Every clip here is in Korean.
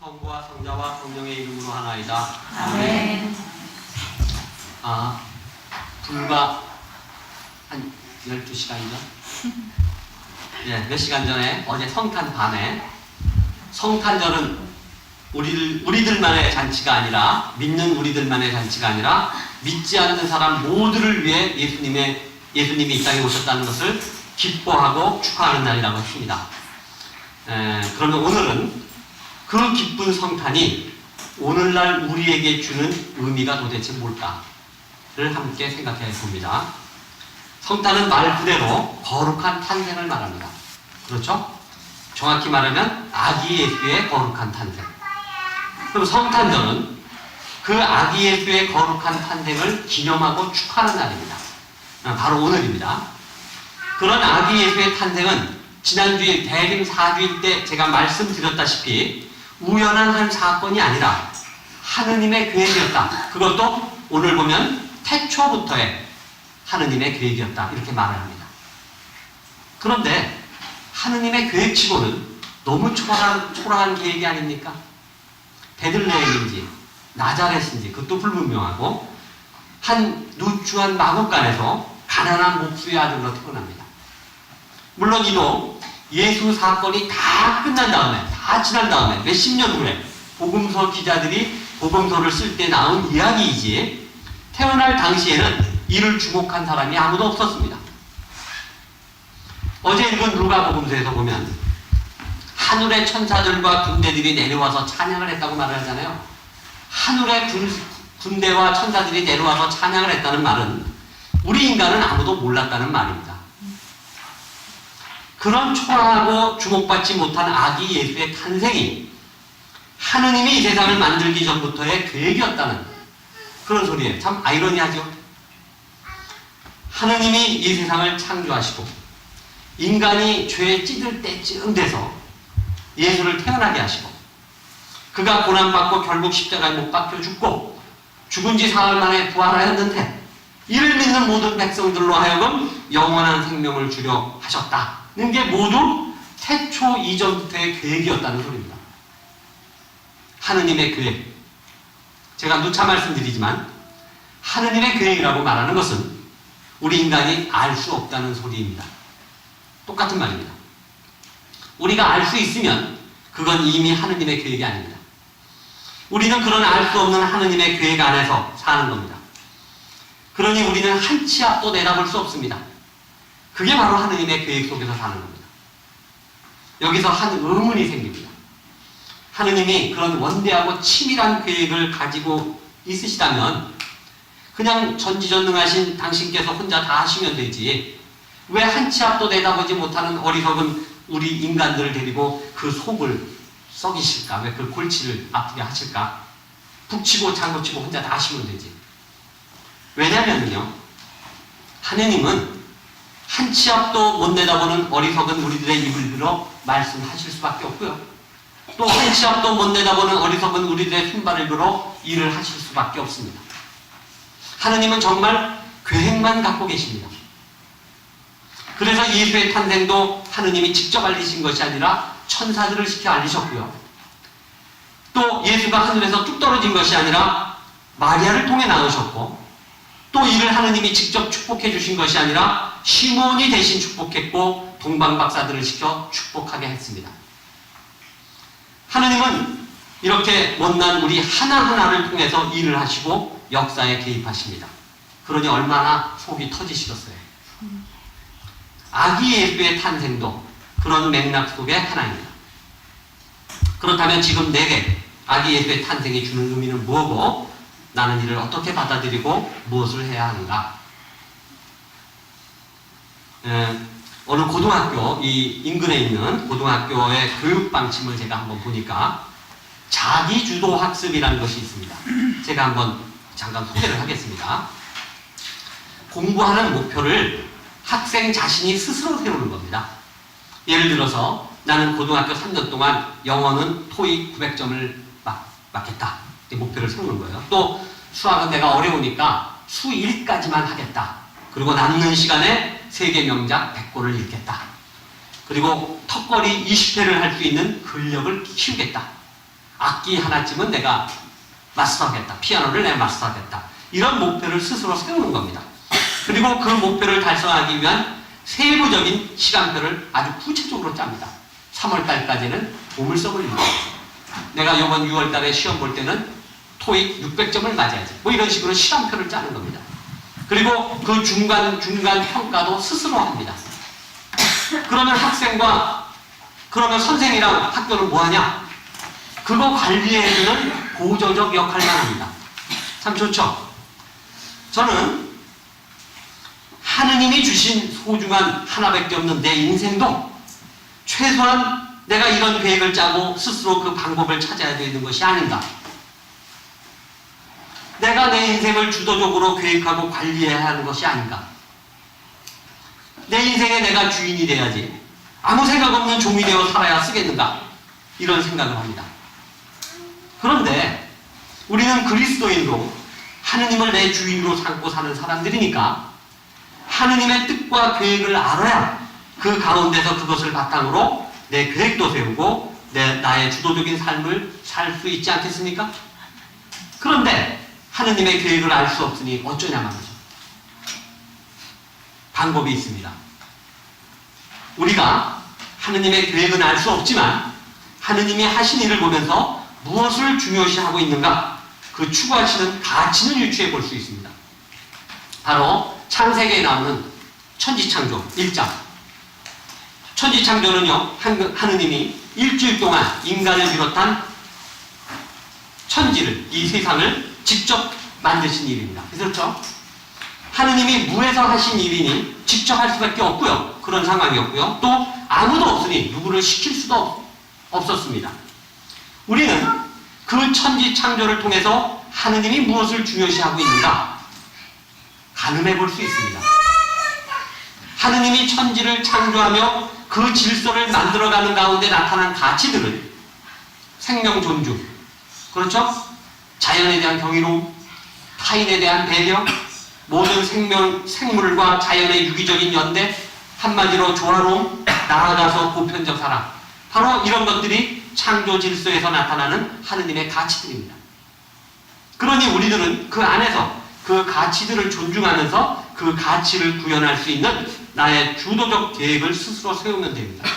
성부와 성자와 성령의 이름으로 하나이다. 아멘. 불과 한 12시간 전? 예, 몇 시간 전에 어제 성탄 밤에 성탄절은 우리들만의 잔치가 아니라 믿는 우리들만의 잔치가 아니라 믿지 않는 사람 모두를 위해 예수님이 이 땅에 오셨다는 것을 기뻐하고 축하하는 날이라고 했습니다. 그러면 오늘은 그 기쁜 성탄이 오늘날 우리에게 주는 의미가 도대체 뭘까를 함께 생각해 봅니다. 성탄은 말 그대로 거룩한 탄생을 말합니다. 그렇죠? 정확히 말하면 아기 예수의 거룩한 탄생. 그럼 성탄절은 그 아기 예수의 거룩한 탄생을 기념하고 축하하는 날입니다. 바로 오늘입니다. 그런 아기 예수의 탄생은 지난주에 대림 4주일 때 제가 말씀드렸다시피 우연한 한 사건이 아니라 하느님의 계획이었다. 그것도 오늘 보면 태초부터의 하느님의 계획이었다. 이렇게 말을 합니다. 그런데 하느님의 계획치고는 너무 초라한 계획이 아닙니까? 베들레헴인지 나자렛인지 그것도 불분명하고 한 누추한 마국간에서 가난한 목수의 아들로 태어납니다. 물론 이도 예수 사건이 다 끝난 다음에, 다 지난 다음에 몇십 년 후에 복음서 기자들이 복음서를 쓸 때 나온 이야기이지 태어날 당시에는 이를 주목한 사람이 아무도 없었습니다. 어제 읽은 누가 복음서에서 보면 하늘의 천사들과 군대들이 내려와서 찬양을 했다고 말을 하잖아요. 하늘의 군대와 천사들이 내려와서 찬양을 했다는 말은 우리 인간은 아무도 몰랐다는 말입니다. 그런 초라하고 주목받지 못한 아기 예수의 탄생이 하느님이 이 세상을 만들기 전부터의 계획이었다는 그런 소리예요. 참 아이러니하죠. 하느님이 이 세상을 창조하시고 인간이 죄에 찌들 때쯤 돼서 예수를 태어나게 하시고 그가 고난받고 결국 십자가에 못 박혀 죽고 죽은 지 사흘 만에 부활하였는데 이를 믿는 모든 백성들로 하여금 영원한 생명을 주려 하셨다는 게 모두 태초 이전부터의 계획이었다는 소리입니다. 하느님의 계획. 제가 누차 말씀드리지만 하느님의 계획이라고 말하는 것은 우리 인간이 알 수 없다는 소리입니다. 똑같은 말입니다. 우리가 알 수 있으면 그건 이미 하느님의 계획이 아닙니다. 우리는 그런 알 수 없는 하느님의 계획 안에서 사는 겁니다. 그러니 우리는 한 치 앞도 내다볼 수 없습니다. 그게 바로 하느님의 계획 속에서 사는 겁니다. 여기서 한 의문이 생깁니다. 하느님이 그런 원대하고 치밀한 계획을 가지고 있으시다면 그냥 전지전능하신 당신께서 혼자 다 하시면 되지 왜 한 치 앞도 내다보지 못하는 어리석은 우리 인간들을 데리고 그 속을 썩이실까? 왜 그 골치를 아프게 하실까? 북치고 장구치고 혼자 다 하시면 되지. 왜냐면요, 하느님은 한 치 앞도 못 내다보는 어리석은 우리들의 입을 들어 말씀하실 수밖에 없고요. 또 한 치 앞도 못 내다보는 어리석은 우리들의 손발을 들어 일을 하실 수밖에 없습니다. 하느님은 정말 계획만 갖고 계십니다. 그래서 예수의 탄생도 하느님이 직접 알리신 것이 아니라 천사들을 시켜 알리셨고요. 또 예수가 하늘에서 뚝 떨어진 것이 아니라 마리아를 통해 낳으셨고 또 이를 하느님이 직접 축복해 주신 것이 아니라 시몬이 대신 축복했고 동방박사들을 시켜 축복하게 했습니다. 하느님은 이렇게 못난 우리 하나하나를 통해서 일을 하시고 역사에 개입하십니다. 그러니 얼마나 속이 터지시겠어요. 아기 예수의 탄생도 그런 맥락 속의 하나입니다. 그렇다면 지금 내게 아기 예수의 탄생이 주는 의미는 뭐고 나는 이를 어떻게 받아들이고 무엇을 해야 하는가? 어느 고등학교, 이 인근에 있는 고등학교의 교육 방침을 제가 한번 보니까 자기주도 학습이라는 것이 있습니다. 제가 한번 잠깐 소개를 하겠습니다. 공부하는 목표를 학생 자신이 스스로 세우는 겁니다. 예를 들어서 나는 고등학교 3년 동안 영어는 토익 900점을 맞겠다. 목표를 세우는 거예요. 또 수학은 내가 어려우니까 수 1까지만 하겠다. 그리고 남는 시간에 세계 명작 100권을 읽겠다. 그리고 턱걸이 20회를 할 수 있는 근력을 키우겠다. 악기 하나쯤은 내가 마스터하겠다. 피아노를 내가 마스터하겠다. 이런 목표를 스스로 세우는 겁니다. 그리고 그 목표를 달성하기 위한 세부적인 시간표를 아주 구체적으로 짭니다. 3월달까지는 보물섬을 읽어야 돼. 내가 이번 6월달에 시험 볼 때는 토익 600점을 맞아야지. 뭐 이런 식으로 시간표를 짜는 겁니다. 그리고 그 중간 평가도 스스로 합니다. 그러면 선생이랑 학교는 뭐 하냐? 그거 관리해주는 보조적 역할만 합니다. 참 좋죠? 저는 하느님이 주신 소중한 하나밖에 없는 내 인생도 최소한 내가 이런 계획을 짜고 스스로 그 방법을 찾아야 되는 것이 아닌가. 내가 내 인생을 주도적으로 계획하고 관리해야 하는 것이 아닌가. 내 인생에 내가 주인이 돼야지. 아무 생각 없는 종이 되어 살아야 쓰겠는가. 이런 생각을 합니다. 그런데 우리는 그리스도인으로 하느님을 내 주인으로 삼고 사는 사람들이니까 하느님의 뜻과 계획을 알아야 그 가운데서 그것을 바탕으로 내 계획도 세우고 나의 주도적인 삶을 살 수 있지 않겠습니까? 그런데 하느님의 계획을 알 수 없으니 어쩌냐 말이죠. 방법이 있습니다. 우리가 하느님의 계획은 알 수 없지만 하느님이 하신 일을 보면서 무엇을 중요시하고 있는가 그 추구하시는 가치는 유추해 볼 수 있습니다. 바로 창세기에 나오는 천지창조 1장. 천지창조는요, 하느님이 일주일 동안 인간을 비롯한 천지를, 이 세상을 직접 만드신 일입니다. 그렇죠? 하느님이 무에서 하신 일이니 직접 할 수밖에 없고요. 그런 상황이었고요. 또 아무도 없으니 누구를 시킬 수도 없었습니다. 우리는 그 천지창조를 통해서 하느님이 무엇을 중요시하고 있는가 가늠해 볼 수 있습니다. 하느님이 천지를 창조하며 그 질서를 만들어가는 가운데 나타난 가치들은 생명 존중, 그렇죠? 자연에 대한 경이로움, 타인에 대한 배려, 모든 생물과 자연의 유기적인 연대, 한마디로 조화로움, 나아가서 보편적 사랑. 바로 이런 것들이 창조 질서에서 나타나는 하느님의 가치들입니다. 그러니 우리들은 그 안에서 그 가치들을 존중하면서 그 가치를 구현할 수 있는 나의 주도적 계획을 스스로 세우면 됩니다.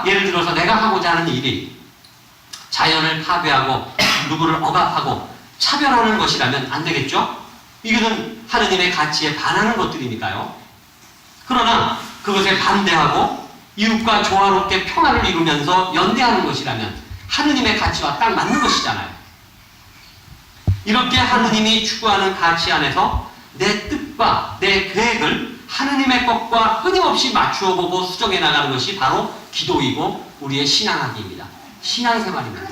예를 들어서 내가 하고자 하는 일이 자연을 파괴하고 누구를 억압하고 차별하는 것이라면 안 되겠죠? 이거는 하느님의 가치에 반하는 것들이니까요. 그러나 그것에 반대하고 이웃과 조화롭게 평화를 이루면서 연대하는 것이라면 하느님의 가치와 딱 맞는 것이잖아요. 이렇게 하느님이 추구하는 가치 안에서 내 뜻과 내 계획을 하느님의 것과 끊임없이 맞추어 보고 수정해 나가는 것이 바로 기도이고 우리의 신앙하기입니다. 신앙생활입니다.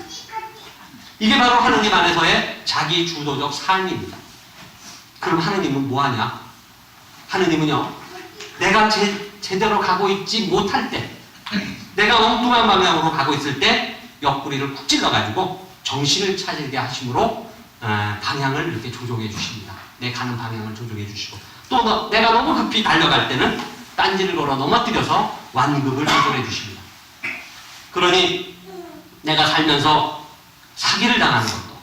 이게 바로 하느님 안에서의 자기 주도적 삶입니다. 그럼 하느님은 뭐하냐? 하느님은요, 내가 제대로 가고 있지 못할 때, 내가 엉뚱한 방향으로 가고 있을 때 옆구리를 쿡 찔러가지고 정신을 차리게 하심으로 방향을 이렇게 조종해 주십니다. 내 가는 방향을 조종해 주시고, 또 내가 너무 급히 달려갈 때는 딴지를 걸어 넘어뜨려서 완급을 조절해 주십니다. 그러니 내가 살면서 사기를 당하는 것도,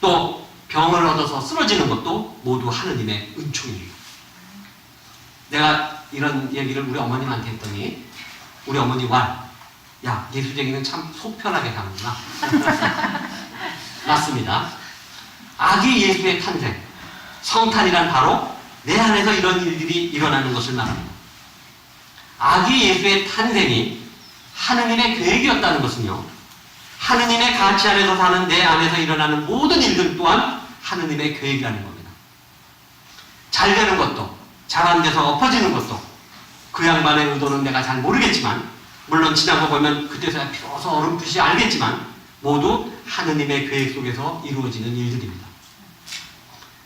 또 병을 얻어서 쓰러지는 것도 모두 하느님의 은총입니다. 내가 이런 얘기를 우리 어머님한테 했더니 우리 어머니 야, 예수쟁이는 참 속편하게 가는구나. 맞습니다. 아기 예수의 탄생, 성탄이란 바로 내 안에서 이런 일들이 일어나는 것을 말합니다. 아기 예수의 탄생이 하느님의 계획이었다는 것은요, 하느님의 가치 안에서 사는 내 안에서 일어나는 모든 일들 또한 하느님의 계획이라는 겁니다. 잘 되는 것도, 잘 안 돼서 엎어지는 것도, 그 양반의 의도는 내가 잘 모르겠지만, 물론 지나고 보면 그때서야 비로소 어렴풋이 알겠지만, 모두 하느님의 계획 속에서 이루어지는 일들입니다.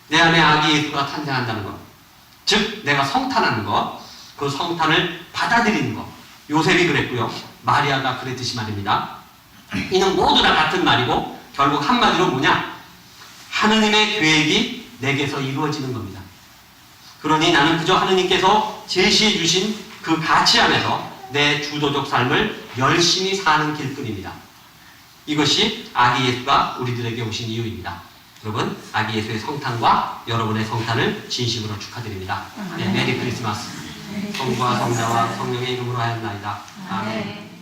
내 안에 아기 예수가 탄생한다는 것, 즉 내가 성탄하는 것, 그 성탄을 받아들이는 것, 요셉이 그랬고요, 마리아가 그랬듯이 말입니다. 이는 모두 다 같은 말이고 결국 한마디로 뭐냐? 하느님의 계획이 내게서 이루어지는 겁니다. 그러니 나는 그저 하느님께서 제시해 주신 그 가치 안에서 내 주도적 삶을 열심히 사는 길뿐입니다. 이것이 아기 예수가 우리들에게 오신 이유입니다. 여러분, 아기 예수의 성탄과 여러분의 성탄을 진심으로 축하드립니다. 네, 메리 크리스마스. 성부와 성자와 성령의 이름으로 하였나이다. 아멘.